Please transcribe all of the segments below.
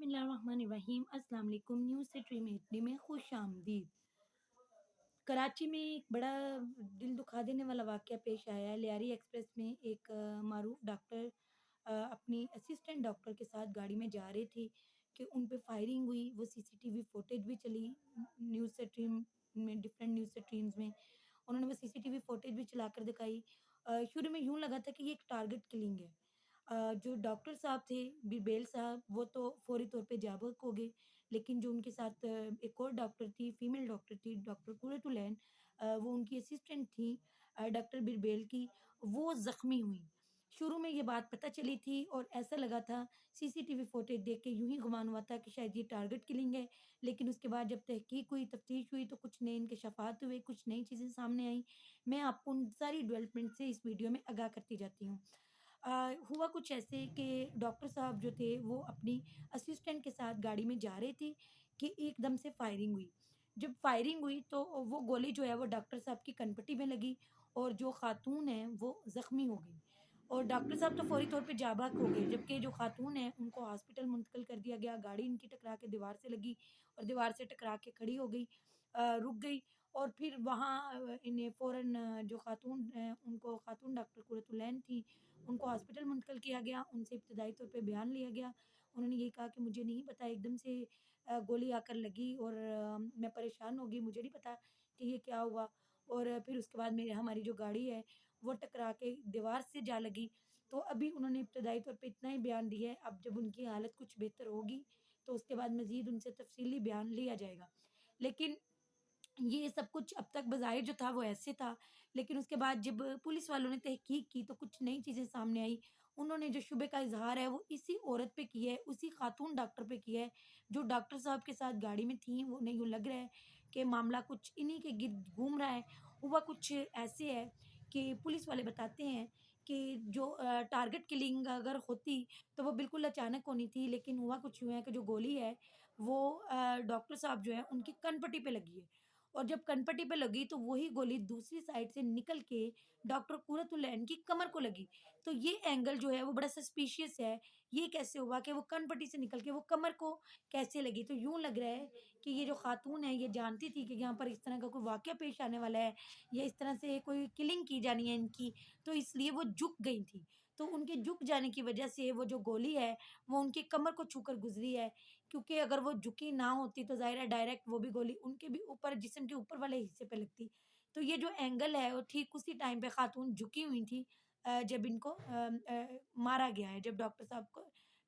बिस्मिल्लाहिर्रहमानिर्रहीम। अस्सलाम वालेकुम। न्यूज़ से टीम एचडी में खुश आमदीद। कराची में एक बड़ा दिल दुखा देने वाला वाक़या पेश आया है। लियारी एक्सप्रेस में एक मारूफ डॉक्टर अपनी असिस्टेंट डॉक्टर के साथ गाड़ी में जा रहे थे कि उन पे फायरिंग हुई। वो सीसीटीवी फुटेज भी चली न्यूज़ से टीम में, डिफरेंट न्यूज़ से टीम्स में। उन्होंने वो सीसीटीवी फुटेज भी चलाकर दिखाई। शुरू में यूँ लगा था कि ये एक टारगेट किलिंग है। जो डॉक्टर साहब थे, बिरबल साहब, वो तो फ़ौरी तौर पे जाँ बहक हो गए, लेकिन जो उनके साथ एक और डॉक्टर थी, फीमेल डॉक्टर थी, डॉक्टर कुरैतुलैन, वो उनकी असिस्टेंट थी डॉक्टर बिरबल की, वो ज़ख्मी हुईं। शुरू में ये बात पता चली थी और ऐसा लगा था, सीसीटीवी फुटेज देख के यूँ ही गुमान हुआ था कि शायद ये टारगेट किलिंग है, लेकिन उसके बाद जब तहकीक हुई, तफ्तीश हुई, तो कुछ नए इंकशाफात हुए, कुछ नई चीज़ें सामने आईं। मैं आपको उन सारी डेवलपमेंट से इस वीडियो में आगाह करती जाती हूँ। हुआ कुछ ऐसे कि डॉक्टर साहब जो थे वो अपनी असिस्टेंट के साथ गाड़ी में जा रहे थे कि एकदम से फायरिंग हुई। जब फायरिंग हुई तो वो गोली जो है वो डॉक्टर साहब की कनपटी में लगी और जो खातून है वो ज़ख्मी हो गई। और डॉक्टर साहब तो फ़ौरी तौर पे जाँ बहक हो गए, जबकि जो खातून है उनको हॉस्पिटल मुंतकिल कर दिया गया। गाड़ी इनकी टकरा के दीवार से लगी और दीवार से टकरा के खड़ी हो गई, रुक गई। और फिर वहाँ इन्हें फ़ौरन जो खातून उनको खातून डॉक्टर कुरैतुलैन थी, उनको हॉस्पिटल मुंतकिल किया गया। उनसे इब्तदाई तौर पे बयान लिया गया। उन्होंने ये कहा कि मुझे नहीं पता, एकदम से गोली आकर लगी और मैं परेशान हो गई, मुझे नहीं पता कि ये क्या हुआ। और फिर उसके बाद मेरे हमारी जो गाड़ी है वो टकरा के दीवार से जा लगी। तो अभी उन्होंने इब्तदाई तौर पे इतना ही बयान दिया है। अब जब उनकी हालत कुछ बेहतर होगी तो उसके बाद मज़ीद उनसे तफ़सीली बयान लिया जाएगा। लेकिन ये सब कुछ अब तक बज़ाहिर जो था वो ऐसे था, लेकिन उसके बाद जब पुलिस वालों ने तहकीक की तो कुछ नई चीज़ें सामने आई। उन्होंने जो शुबे का इज़हार है वो इसी औरत पे किया है, उसी खातून डॉक्टर पे किया है, जो डॉक्टर साहब के साथ गाड़ी में थी। वो उन्हें यूँ लग रहा है कि मामला कुछ इन्हीं के गिर्द घूम रहा है। हुआ कुछ ऐसे है कि पुलिस वाले बताते हैं कि जो टारगेट किलिंग अगर होती तो वो बिल्कुल अचानक होनी थी, लेकिन हुआ कुछ यूँ है कि जो गोली है वो डॉक्टर साहब जो है उनकी कनपटी पे लगी है। और जब कनपटी पे लगी तो वही गोली दूसरी साइड से निकल के डॉक्टर कुरैतुलैन की कमर को लगी। तो ये एंगल जो है वो बड़ा सस्पिशियस है। ये कैसे हुआ कि वो कनपटी से निकल के वो कमर को कैसे लगी? तो यूँ लग रहा है कि ये जो खातून है ये जानती थी कि यहाँ पर इस तरह का कोई वाक़या पेश आने वाला है या इस तरह से कोई किलिंग की जानी है इनकी, तो इसलिए वो झुक गई थी। तो उनके झुक जाने की वज़ह से वो जो गोली है वो उनकी कमर को छूकर गुज़री है। क्योंकि अगर वो झुकी ना होती तो ज़ाहिर है डायरेक्ट वो भी गोली उनके भी ऊपर, जिस्म के ऊपर वाले हिस्से पे लगती। तो ये जो एंगल है वो ठीक उसी टाइम पे खातून झुकी हुई थी जब इनको मारा गया है। जब डॉक्टर साहब को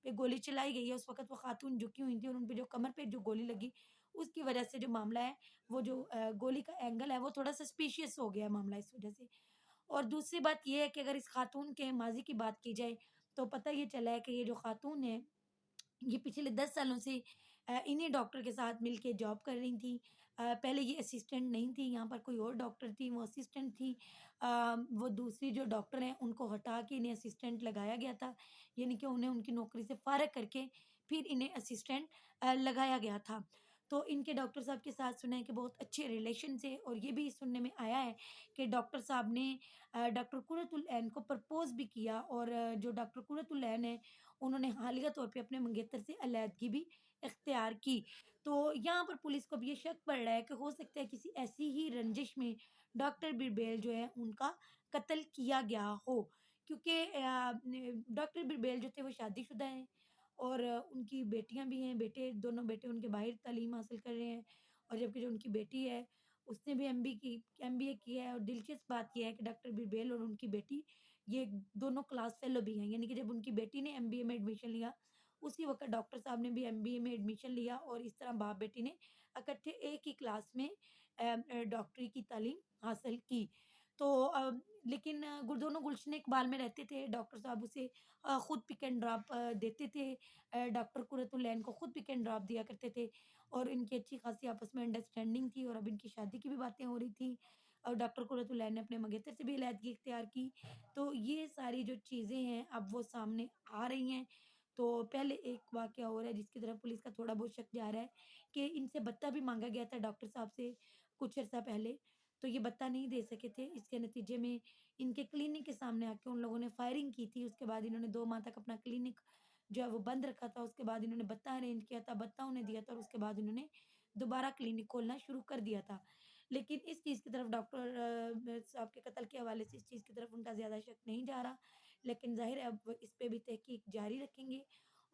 पे गोली चलाई गई है उस वक़्त वो खातून झुकी हुई थी और उन पे जो कमर पे जो गोली लगी, उसकी वज़ह से जो मामला है वो जो गोली का एंगल है वो थोड़ा सस्पिशियस हो गया मामला इस वज़ह से। और दूसरी बात ये है कि अगर इस खातून के माज़ी की बात की जाए तो पता ये चला है कि ये जो खातून है ये पिछले 10 सालों से इन्हीं डॉक्टर के साथ मिलके जॉब कर रही थी। पहले ये असिस्टेंट नहीं थी, यहाँ पर कोई और डॉक्टर थी, वो असिस्टेंट थी। वो दूसरी जो डॉक्टर हैं, उनको हटा के इन्हें असिस्टेंट लगाया गया था। यानी कि उन्हें उनकी नौकरी से फ़ारिग करके फिर इन्हें असिस्टेंट लगाया गया था। तो इनके डॉक्टर साहब के साथ सुना है कि बहुत अच्छे रिलेशन थे और ये भी सुनने में आया है कि डॉक्टर साहब ने डॉक्टर कुरैतुल ऐन को प्रपोज़ भी किया और जो डॉक्टर कुरैतुल ऐन है उन्होंने हालिया तौर पे अपने मंगेतर से अलहदगी भी इख्तियार की। तो यहाँ पर पुलिस को अब ये शक पड़ रहा है कि हो सकता है किसी ऐसी ही रंजिश में डॉक्टर बिरबल जो है उनका कत्ल किया गया हो। क्योंकि डॉक्टर बिरबल जो थे वो शादीशुदा हैं और उनकी बेटियाँ भी हैं, दोनों बेटे उनके बाहर तालीम हासिल कर रहे हैं। और जबकि जो उनकी बेटी है उसने भी एमबीए किया है। और दिलचस्प बात ये है कि डॉक्टर बिरबल और उनकी बेटी ये दोनों क्लास फेलो भी हैं। यानी कि जब उनकी बेटी ने एमबीए में एडमिशन लिया, उसी वक़्त डॉक्टर साहब ने भी एमबीए में एडमिशन लिया और इस तरह बाप-बेटी ने इकट्ठे एक ही क्लास में डॉक्टरी की तालीम हासिल की। तो लेकिन दोनों गुलशन इकबाल में रहते थे। डॉक्टर साहब उसे खुद पिक एंड ड्रॉप देते थे। डॉक्टर कुरैतुल ऐन को खुद पिक एंड ड्रॉप दिया करते थे और इनकी अच्छी खासी आपस में अंडरस्टैंडिंग थी और अब इनकी शादी की भी बातें हो रही थी। और डॉक्टर कुरैतुल ऐन ने अपने मंगेतर से भी अलहदगी इख्तियार की। तो ये सारी जो चीज़ें हैं अब वो सामने आ रही हैं। तो पहले एक वाक़या हो रहा है जिसकी तरफ पुलिस का थोड़ा बहुत शक जा रहा है कि इनसे भत्ता भी माँगा गया था डॉक्टर साहब से कुछ अर्सा पहले, तो ये भत्ता नहीं दे सके थे। इसके नतीजे में इनके क्लिनिक के सामने आके उन लोगों ने फायरिंग की थी। उसके बाद इन्होंने 2 माह तक अपना क्लिनिक جو ہے وہ बंद रखा था, उसके बाद इन्होंने भत्ता अरेंज किया था, भत्ता उन्हें दिया था और उसके बाद इन्होंने दोबारा क्लिनिक खोलना शुरू कर दिया था। लेकिन इस चीज़ की तरफ डॉक्टर साहब के कत्ल के हवाले से इस चीज़ की तरफ उनका ज़्यादा शक नहीं जा रहा। लेकिन ज़ाहिर है अब इस पे भी तहकीक जारी रखेंगे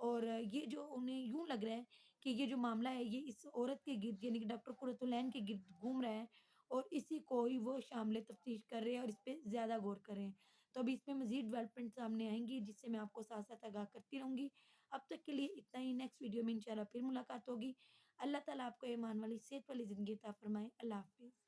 और ये जो उन्हें यूँ लग रहा है कि ये जो मामला है ये इस औरत के गिर्द यानी कि डॉक्टर कुरैतुलैन के गिर्द घूम रहा है और इसी को ही वो शामिल तफ्तीश कर रहे हैं और इस पे ज़्यादा गौर कर रहे हैं। तो अभी इसमें मज़ीद डेवलपमेंट सामने आएँगी जिससे मैं आपको साथ-साथ आगाह करती रहूँगी। अब तक के लिए इतना ही, नेक्स्ट वीडियो में इंशाल्लाह फिर मुलाकात होगी। अल्लाह ताला आपको ईमान वाली, सेहत वाली ज़िंदगी अता फ़रमाए। अल्लाह हाफ़िज़।